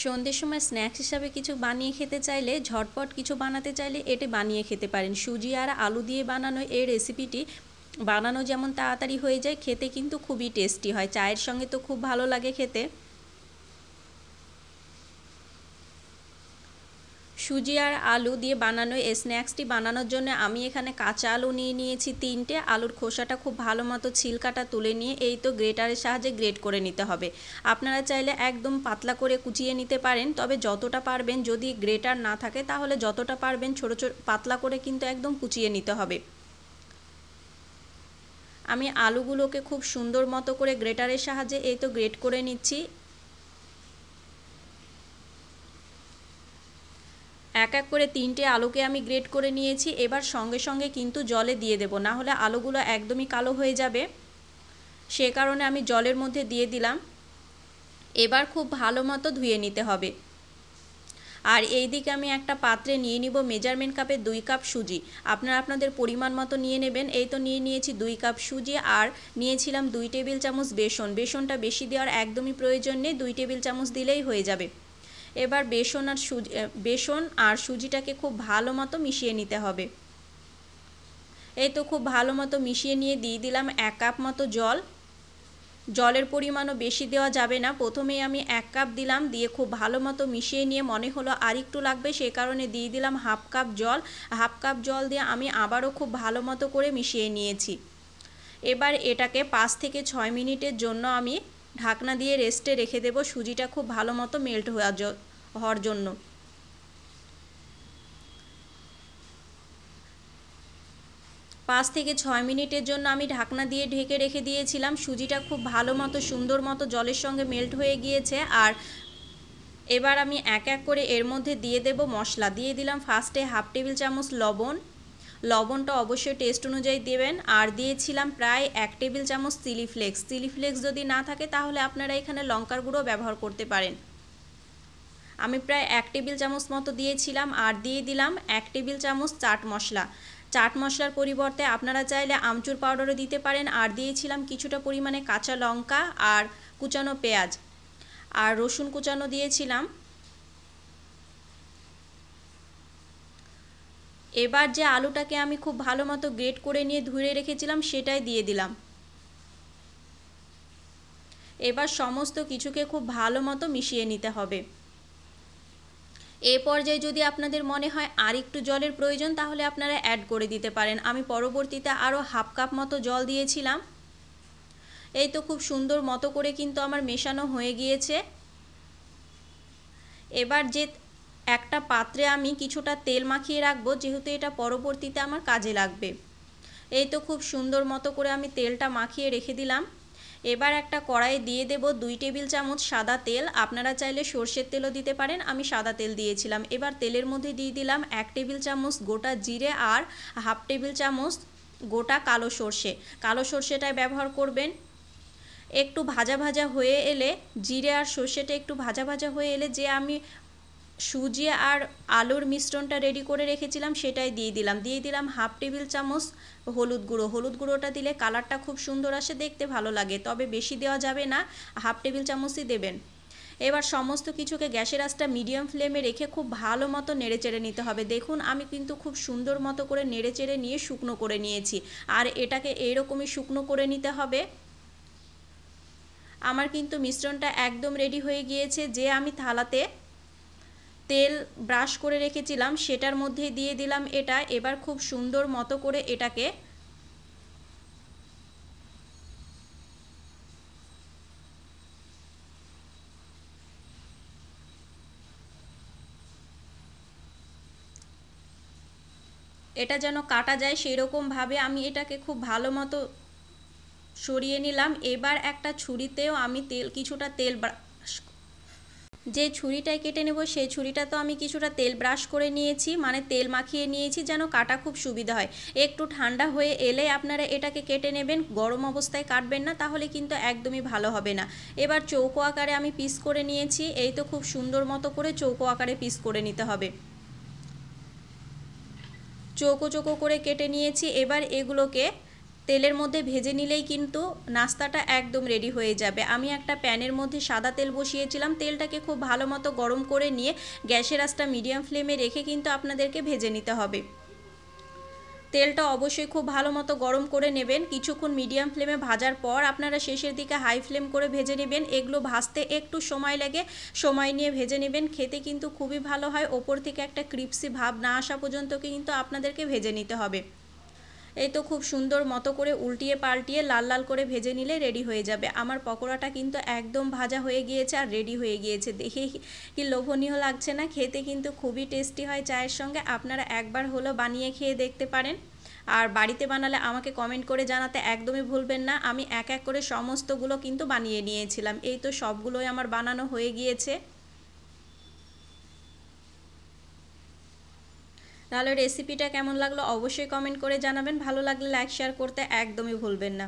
সন্ধ্যের সময় স্ন্যাক্স হিসাবে কিছু বানিয়ে খেতে চাইলে, ঝটপট কিছু বানাতে চাইলে এটি বানিয়ে খেতে পারেন। সুজি আর আলু দিয়ে বানানো এই রেসিপিটি বানানো যেমন তাড়াতাড়ি হয়ে যায়, খেতে কিন্তু খুবই টেস্টি হয়। চায়ের সঙ্গে তো খুব ভালো লাগে খেতে। সুজি আর আলু দিয়ে বানানো এই স্ন্যাক্সটি বানানোর জন্য আমি এখানে কাঁচা আলু নিয়ে নিয়েছি 3টে। আলুর খোসাটা খুব ভালো মতো ছিলকাটা তুলে নিয়ে এই তো গ্রেটারের সাহায্যে গ্রেট করে নিতে হবে। আপনারা চাইলে একদম পাতলা করে কুচিয়ে নিতে পারেন, তবে যতটা পারবেন, যদি গ্রেটার না থাকে তাহলে যতটা পারবেন ছোট ছোট পাতলা করে কিন্তু একদম কুচিয়ে নিতে হবে। আমি আলুগুলোকে খুব সুন্দর মতো করে গ্রেটারের সাহায্যে এই তো গ্রেট করে নিচ্ছি। এক এক করে 3টে আলুকে আমি গ্রেট করে নিয়েছি। এবার সঙ্গে সঙ্গে কিন্তু জলে দিয়ে দেব, না হলে আলুগুলো একদমই কালো হয়ে যাবে। সে কারণে আমি জলের মধ্যে দিয়ে দিলাম। এবার খুব ভালো মতো ধুয়ে নিতে হবে। আর এই দিকে আমি একটা পাত্রে নিয়ে নিব মেজারমেন্ট কাপে 2 কাপ সুজি। আপনারা আপনাদের পরিমাণ মতো নিয়ে নেবেন। এই তো নিয়ে নিয়েছি 2 কাপ সুজি, আর নিয়েছিলাম 2 টেবিল চামচ বেসন। বেসনটা বেশি দেওয়ার একদমই প্রয়োজন নেই, 2 টেবিল চামচ দিলেই হয়ে যাবে। এবার বেসন আর সুজিটাকে খুব ভালো মতো মিশিয়ে নিতে হবে। এই তো খুব ভালো মতো মিশিয়ে নিয়ে দিয়ে দিলাম 1 কাপ মতো জল। জলের পরিমাণও বেশি দেওয়া যাবে না। প্রথমেই আমি 1 কাপ দিলাম, দিয়ে খুব ভালো মতো মিশিয়ে নিয়ে মনে হলো আর একটু লাগবে, সেই কারণে দিয়ে দিলাম 1/2 কাপ জল। 1/2 কাপ জল দিয়ে আমি আবারও খুব ভালো মতো করে মিশিয়ে নিয়েছি। এবার এটাকে 5 থেকে 6 মিনিটের জন্য আমি ঢাকনা দিয়ে রেস্টে রেখে দেব, সুজিটা খুব ভালো মতো মেল্ট হওয়ার জন্য। 5 থেকে 6 মিনিটের জন্য আমি ঢাকনা দিয়ে ঢেকে রেখে দিয়েছিলাম। সুজিটা খুব ভালো মতো সুন্দর মতো জলের সঙ্গে মেল্ট হয়ে গিয়েছে। আর এবার আমি এক এক করে এর মধ্যে দিয়ে দেব মশলা। দিয়ে দিলাম ফার্স্টে 1/2 টেবিল চামচ লবণ। লবণটা অবশ্যই টেস্ট অনুযায়ী দেবেন। আর দিয়েছিলাম প্রায় 1 টেবিল চামচ চিলি ফ্লেক্স। চিলি ফ্লেক্স যদি না থাকে তাহলে আপনারা এখানে লঙ্কার গুঁড়ো ব্যবহার করতে পারেন। আমি প্রায় 1 টেবিল চামচ মতো দিয়েছিলাম। আর দিয়ে দিলাম 1 টেবিল চামচ চাট মশলা। চাট মশলার পরিবর্তে আপনারা চাইলে আমচুর পাউডারও দিতে পারেন। আর দিয়েছিলাম কিছুটা পরিমাণে কাঁচা লঙ্কা আর কুচানো পেঁয়াজ আর রসুন কুচানো দিয়েছিলাম। এবার যে আলুটাকে আমি খুব ভালো মতো গ্রেট করে নিয়ে ধুয়ে রেখেছিলাম সেটাই দিয়ে দিলাম। এবার সমস্ত কিছুকে খুব ভালো মতো মিশিয়ে নিতে হবে। এই পর্যায়ে যদি আপনাদের মনে হয় আর একটু জলের প্রয়োজন তাহলে আপনারা অ্যাড করে দিতে পারেন। আমি পরবর্তীতে আরও 1/2 কাপ মতো জল দিয়েছিলাম। এই তো খুব সুন্দর মতো করে কিন্তু আমার মেশানো হয়ে গিয়েছে। এবার যে একটা পাত্রে আমি কিছুটা তেল মাখিয়ে রাখবো, যেহেতু এটা পরবর্তীতে আমার কাজে লাগবে। এই তো খুব সুন্দর মতো করে আমি তেলটা মাখিয়ে রেখে দিলাম। এবার একটা কড়াইয়ে দিয়ে দেব 2 টেবিল চামচ সাদা তেল। আপনারা চাইলে সর্ষের তেলও দিতে পারেন, আমি সাদা তেল দিয়েছিলাম। এবার তেলের মধ্যে দিয়ে দিলাম 1 টেবিল চামচ গোটা জিরে আর 1/2 টেবিল চামচ গোটা কালো সর্ষে। কালো সর্ষেটাই ব্যবহার করবেন। একটু ভাজা ভাজা হয়ে এলে, জিরে আর সর্ষেটা একটু ভাজা ভাজা হয়ে এলে যে আমি সুজি আর আলুর মিশ্রণটা রেডি করে রেখেছিলাম সেটাই দিয়ে দিলাম। দিয়ে দিলাম 1/2 টেবিল চামচ হলুদ গুঁড়ো। হলুদ গুঁড়োটা দিলে কালারটা খুব সুন্দর আসে, দেখতে ভালো লাগে, তবে বেশি দেওয়া যাবে না, 1/2 টেবিল চামচই দেবেন। এবার সমস্ত কিছুকে গ্যাসের আঁচটা মিডিয়াম ফ্লেমে রেখে খুব ভালো মতো নেড়েচেড়ে নিতে হবে। দেখুন আমি কিন্তু খুব সুন্দর মতো করে নেড়েচেড়ে নিয়ে শুকনো করে নিয়েছি। আর এটাকে এইরকমই শুকনো করে নিতে হবে। আমার কিন্তু মিশ্রণটা একদম রেডি হয়ে গিয়েছে। যে আমি থালাতে তেল ব্রাশ করে রেখেছিলাম সেটার মধ্যে দিয়ে দিলাম এটা। এবার খুব সুন্দর মতো করে এটাকে এটা যেন কাটা যায় সেই রকমভাবে আমি এটাকে খুব ভালো মতো সরিয়ে নিলাম। এবার একটা ছুরিতেও আমি কিছুটা তেল যে ছুরিটায় কেটে নেব সেই ছুরিটা তো আমি কিছুটা তেল ব্রাশ করে নিয়েছি, মানে তেল মাখিয়ে নিয়েছি যেন কাটা খুব সুবিধা হয়। একটু ঠান্ডা হয়ে এলে আপনারা এটাকে কেটে নেবেন, গরম অবস্থায় কাটবেন না, তাহলে কিন্তু একদমই ভালো হবে না। এবার চৌকো আকারে আমি পিস করে নিয়েছি। এই তো খুব সুন্দর মতো করে চৌকো আকারে পিস করে নিতে হবে। চৌকো চৌকো করে কেটে নিয়েছি। এবার এগুলোকে তেলের মধ্যে ভেজে নিলেই কিন্তু নাস্তাটা একদম রেডি হয়ে যাবে। আমি একটা প্যানের মধ্যে সাদা তেল বসিয়েছিলাম, তেলটাকে খুব ভালো মতো গরম করে নিয়ে গ্যাসের আঁচটা মিডিয়াম ফ্লেমে রেখে কিন্তু আপনাদেরকে ভেজে নিতে হবে। তেলটা অবশ্যই খুব ভালো মতো গরম করে নেবেন। কিছুক্ষণ মিডিয়াম ফ্লেমে ভাজার পর আপনারা শেষের দিকে হাই ফ্লেম করে ভেজে নেবেন। এগুলো ভাজতে একটু সময় লাগে, সময় নিয়ে ভেজে নেবেন। খেতে কিন্তু খুবই ভালো হয়। ওপর থেকে একটা ক্রিপসি ভাব না আসা পর্যন্ত কিন্তু আপনাদেরকে ভেজে নিতে হবে। এই তো খুব সুন্দর মতো করে উল্টিয়ে পাল্টিয়ে লাল লাল করে ভেজে নিলে রেডি হয়ে যাবে। আমার পকোড়াটা কিন্তু একদম ভাজা হয়ে গিয়েছে আর রেডি হয়ে গিয়েছে। দেখে কি লোভনীয় লাগছে না? খেতে কিন্তু খুবই টেস্টি হয় চায়ের সঙ্গে। আপনারা একবার হলো বানিয়ে খেয়ে দেখতে পারেন। আর বাড়িতে বানালে আমাকে কমেন্ট করে জানাতে একদমই ভুলবেন না। আমি এক এক করে সমস্তগুলো কিন্তু বানিয়ে নিয়েছিলাম। এই তো সবগুলোই আমার বানানো হয়ে গিয়েছে। তাহলে রেসিপিটা কেমন লাগলো অবশ্যই কমেন্ট করে জানাবেন। ভালো লাগলে লাইক শেয়ার করতে একদমই ভুলবেন না।